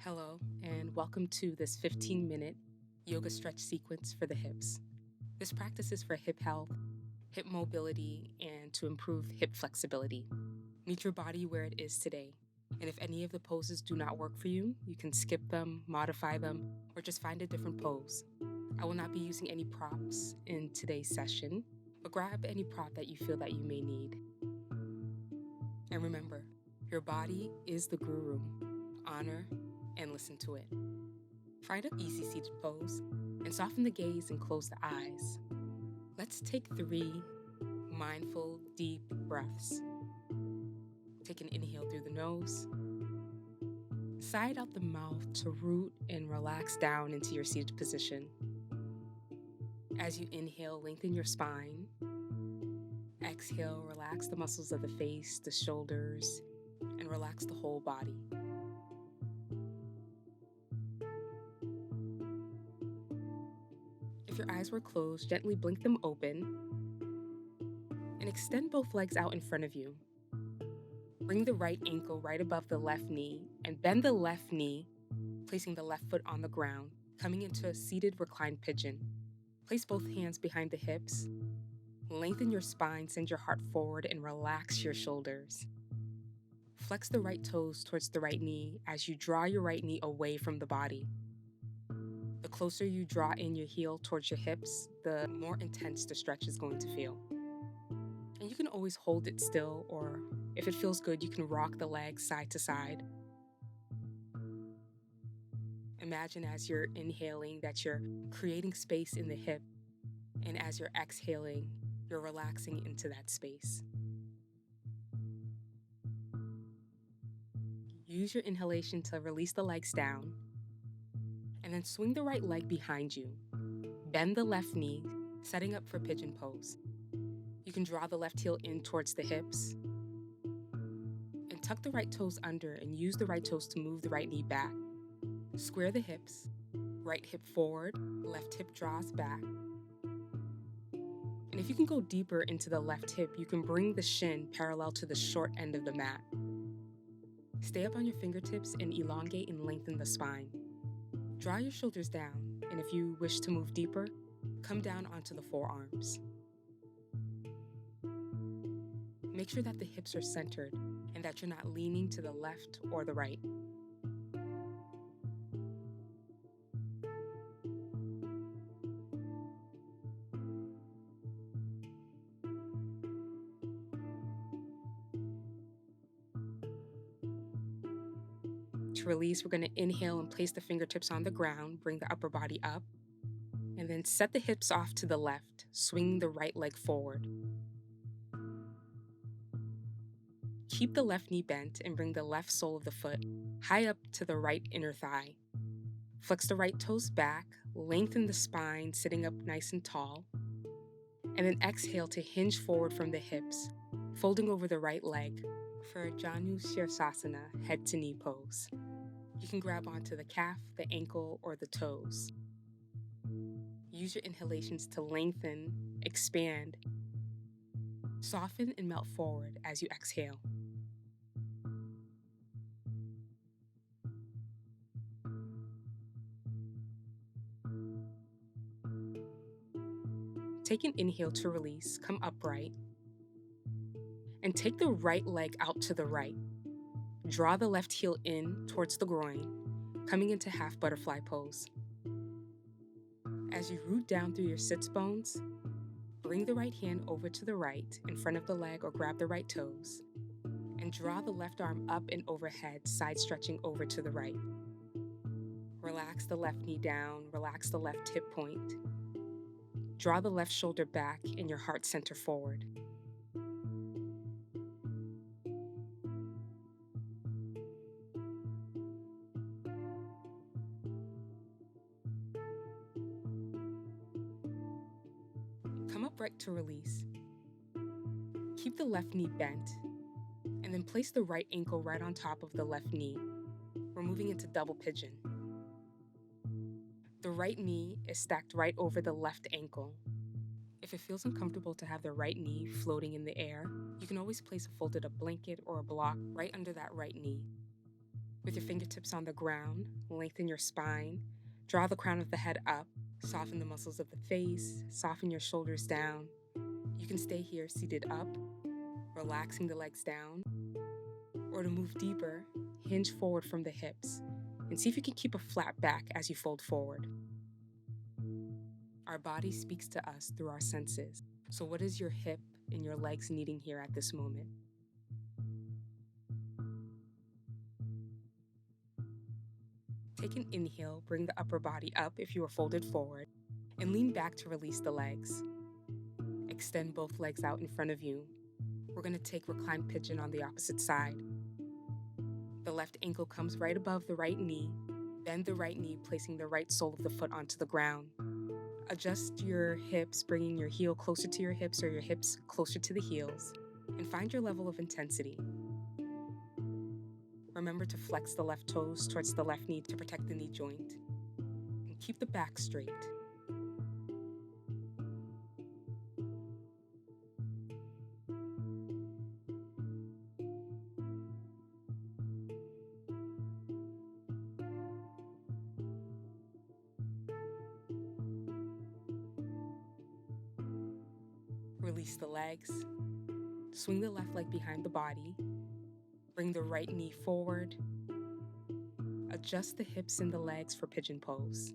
Hello, and welcome to this 15-minute yoga stretch sequence for the hips. This practice is for hip health, hip mobility, and to improve hip flexibility. Meet your body where it is today. And if any of the poses do not work for you, you can skip them, modify them, or just find a different pose. I will not be using any props in today's session, but grab any prop that you feel that you may need. And remember, your body is the guru. Honor and listen to it. Find an easy seated pose and soften the gaze and close the eyes. Let's take 3 mindful, deep breaths. Take an inhale through the nose. Sigh out the mouth to root and relax down into your seated position. As you inhale, lengthen your spine. Exhale, relax the muscles of the face, the shoulders, and relax the whole body. If your eyes were closed, gently blink them open and extend both legs out in front of you. Bring the right ankle right above the left knee and bend the left knee, placing the left foot on the ground, coming into a seated reclined pigeon. Place both hands behind the hips. Lengthen your spine, send your heart forward, and relax your shoulders. Flex the right toes towards the right knee as you draw your right knee away from the body. The closer you draw in your heel towards your hips, the more intense the stretch is going to feel. And you can always hold it still, or if it feels good, you can rock the legs side to side. Imagine as you're inhaling that you're creating space in the hip, and as you're exhaling, you're relaxing into that space. Use your inhalation to release the legs down, and then swing the right leg behind you. Bend the left knee, setting up for pigeon pose. You can draw the left heel in towards the hips, and tuck the right toes under and use the right toes to move the right knee back. Square the hips, right hip forward, left hip draws back. And if you can go deeper into the left hip, you can bring the shin parallel to the short end of the mat. Stay up on your fingertips and elongate and lengthen the spine. Draw your shoulders down, and if you wish to move deeper, come down onto the forearms. Make sure that the hips are centered and that you're not leaning to the left or the right. To release, we're going to inhale and place the fingertips on the ground, bring the upper body up, and then set the hips off to the left, swing the right leg forward. Keep the left knee bent and bring the left sole of the foot high up to the right inner thigh. Flex the right toes back, lengthen the spine, sitting up nice and tall, and then exhale to hinge forward from the hips, folding over the right leg for a Janu Sirsasana head to knee pose. You can grab onto the calf, the ankle, or the toes. Use your inhalations to lengthen, expand, soften, and melt forward as you exhale. Take an inhale to release, come upright, and take the right leg out to the right. Draw the left heel in towards the groin, coming into half butterfly pose. As you root down through your sits bones, bring the right hand over to the right in front of the leg or grab the right toes, and draw the left arm up and overhead, side stretching over to the right. Relax the left knee down, relax the left hip point. Draw the left shoulder back and your heart center forward. Come upright to release. Keep the left knee bent, and then place the right ankle right on top of the left knee. We're moving into double pigeon. The right knee is stacked right over the left ankle. If it feels uncomfortable to have the right knee floating in the air, you can always place a folded up blanket or a block right under that right knee. With your fingertips on the ground, lengthen your spine, draw the crown of the head up, soften the muscles of the face, soften your shoulders down. You can stay here seated up, relaxing the legs down, or to move deeper, hinge forward from the hips and see if you can keep a flat back as you fold forward. Our body speaks to us through our senses. So what is your hip and your legs needing here at this moment? Take an inhale, bring the upper body up if you are folded forward, and lean back to release the legs. Extend both legs out in front of you. We're going to take reclined pigeon on the opposite side. The left ankle comes right above the right knee. Bend the right knee, placing the right sole of the foot onto the ground. Adjust your hips, bringing your heel closer to your hips or your hips closer to the heels, and find your level of intensity. Remember to flex the left toes towards the left knee to protect the knee joint, and keep the back straight. Release the legs. Swing the left leg behind the body. Bring the right knee forward. Adjust the hips and the legs for pigeon pose.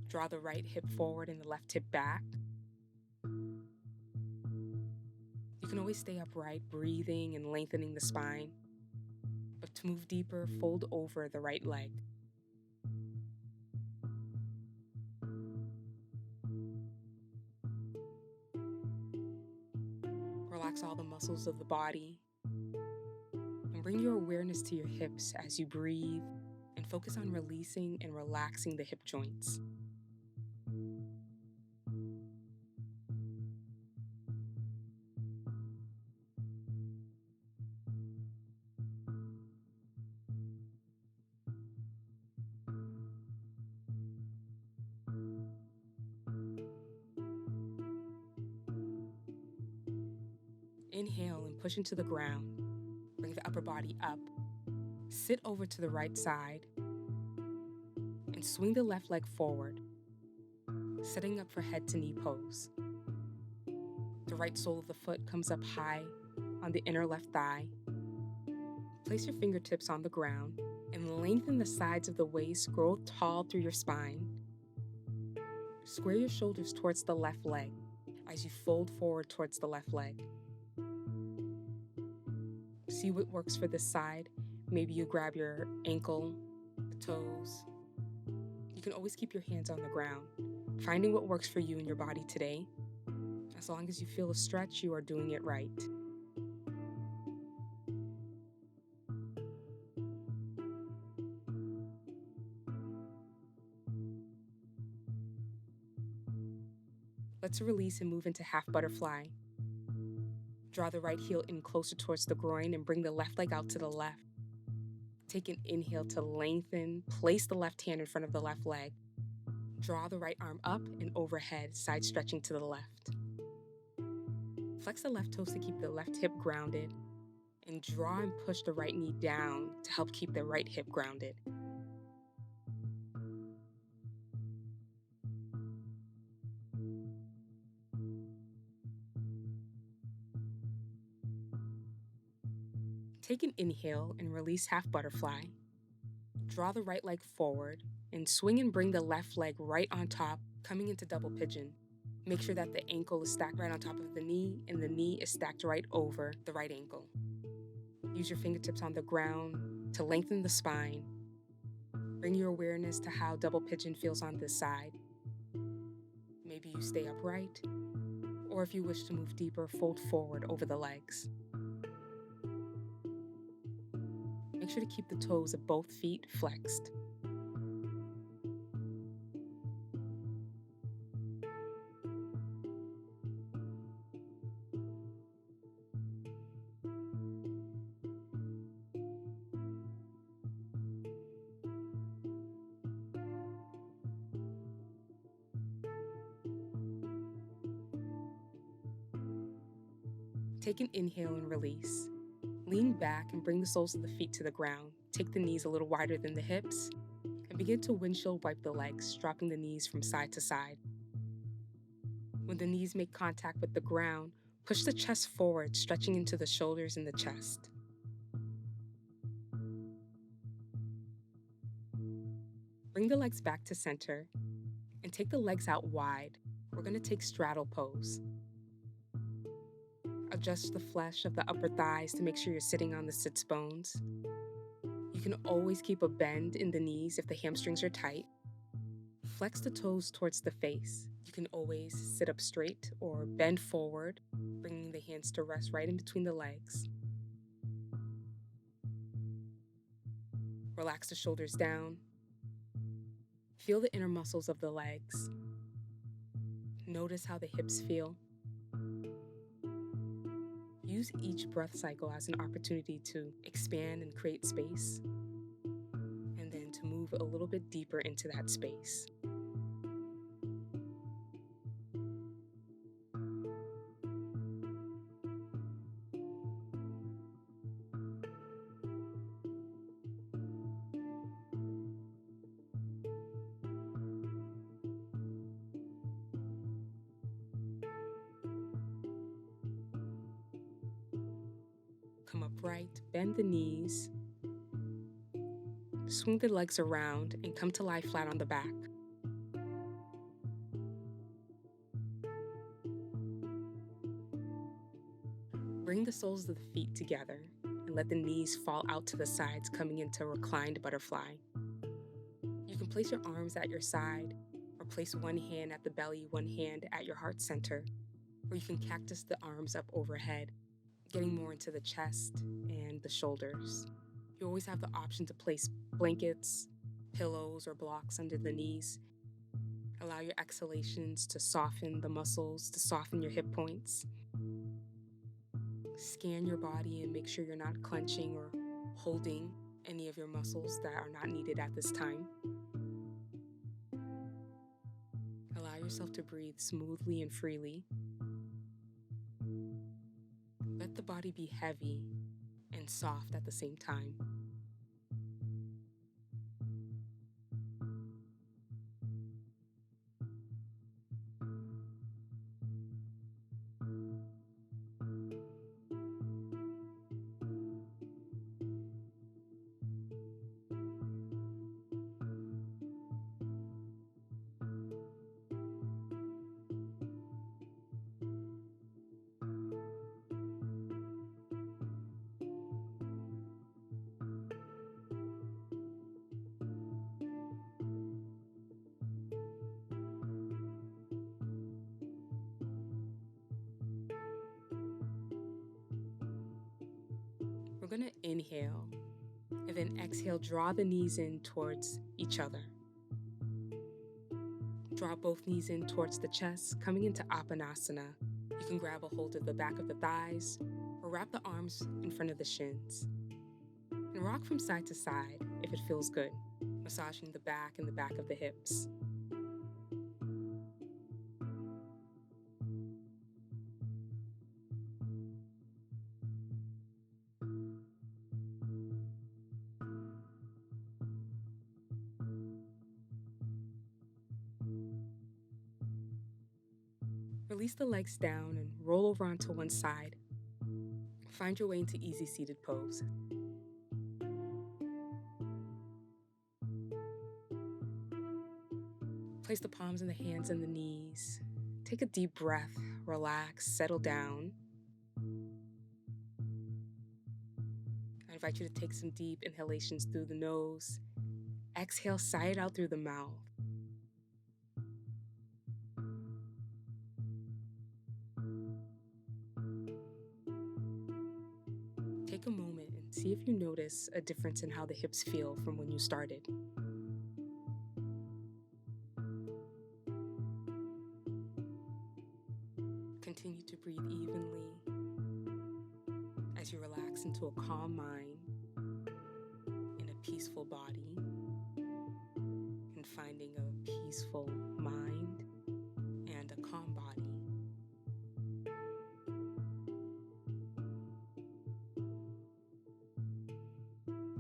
Draw the right hip forward and the left hip back. You can always stay upright, breathing and lengthening the spine. But to move deeper, fold over the right leg. Relax all the muscles of the body and bring your awareness to your hips as you breathe and focus on releasing and relaxing the hip joints. Inhale and push into the ground. Bring the upper body up. Sit over to the right side and swing the left leg forward, setting up for head to knee pose. The right sole of the foot comes up high on the inner left thigh. Place your fingertips on the ground and lengthen the sides of the waist, grow tall through your spine. Square your shoulders towards the left leg as you fold forward towards the left leg. See what works for this side. Maybe you grab your ankle, the toes. You can always keep your hands on the ground, finding what works for you and your body today. As long as you feel a stretch, you are doing it right. Let's release and move into half butterfly. Draw the right heel in closer towards the groin and bring the left leg out to the left. Take an inhale to lengthen. Place the left hand in front of the left leg. Draw the right arm up and overhead, side stretching to the left. Flex the left toes to keep the left hip grounded, and draw and push the right knee down to help keep the right hip grounded. Take an inhale and release half butterfly. Draw the right leg forward and swing and bring the left leg right on top, coming into double pigeon. Make sure that the ankle is stacked right on top of the knee and the knee is stacked right over the right ankle. Use your fingertips on the ground to lengthen the spine. Bring your awareness to how double pigeon feels on this side. Maybe you stay upright, or if you wish to move deeper, fold forward over the legs. Make sure to keep the toes of both feet flexed. Take an inhale and release. Lean back and bring the soles of the feet to the ground. Take the knees a little wider than the hips and begin to windshield wipe the legs, dropping the knees from side to side. When the knees make contact with the ground, push the chest forward, stretching into the shoulders and the chest. Bring the legs back to center and take the legs out wide. We're going to take straddle pose. Adjust the flesh of the upper thighs to make sure you're sitting on the sits bones. You can always keep a bend in the knees if the hamstrings are tight. Flex the toes towards the face. You can always sit up straight or bend forward, bringing the hands to rest right in between the legs. Relax the shoulders down. Feel the inner muscles of the legs. Notice how the hips feel. Use each breath cycle as an opportunity to expand and create space, and then to move a little bit deeper into that space. Come upright, bend the knees, swing the legs around, and come to lie flat on the back. Bring the soles of the feet together and let the knees fall out to the sides, coming into reclined butterfly. You can place your arms at your side, or place one hand at the belly, one hand at your heart center, or you can cactus the arms up overhead, getting more into the chest and the shoulders. You always have the option to place blankets, pillows, or blocks under the knees. Allow your exhalations to soften the muscles, to soften your hip points. Scan your body and make sure you're not clenching or holding any of your muscles that are not needed at this time. Allow yourself to breathe smoothly and freely. Let the body be heavy and soft at the same time. We're going to inhale and then exhale, draw the knees in towards each other. Draw both knees in towards the chest, coming into Apanasana. You can grab a hold of the back of the thighs or wrap the arms in front of the shins. And rock from side to side if it feels good, massaging the back and the back of the hips. Release the legs down and roll over onto one side. Find your way into easy seated pose. Place the palms in the hands and the knees. Take a deep breath, relax, settle down. I invite you to take some deep inhalations through the nose. Exhale, sigh it out through the mouth. Take a moment and see if you notice a difference in how the hips feel from when you started. Continue to breathe evenly as you relax into a calm mind and a peaceful body, and finding a peaceful mind and a calm body.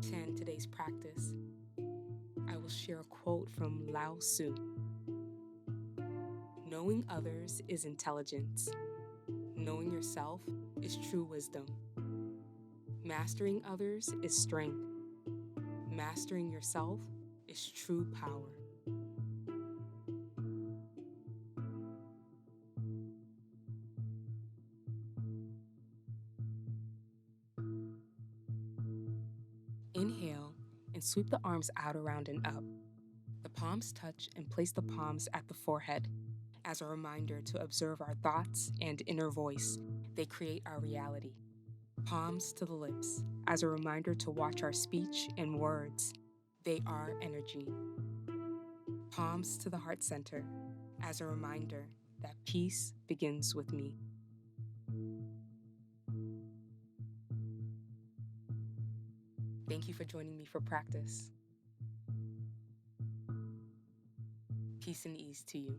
To end today's practice, I will share a quote from Lao Tzu. Knowing others is intelligence. Knowing yourself is true wisdom. Mastering others is strength. Mastering yourself is true power. Inhale and sweep the arms out, around, and up. The palms touch and place the palms at the forehead as a reminder to observe our thoughts and inner voice. They create our reality. Palms to the lips as a reminder to watch our speech and words. They are energy. Palms to the heart center as a reminder that peace begins with me. Thank you for joining me for practice. Peace and ease to you.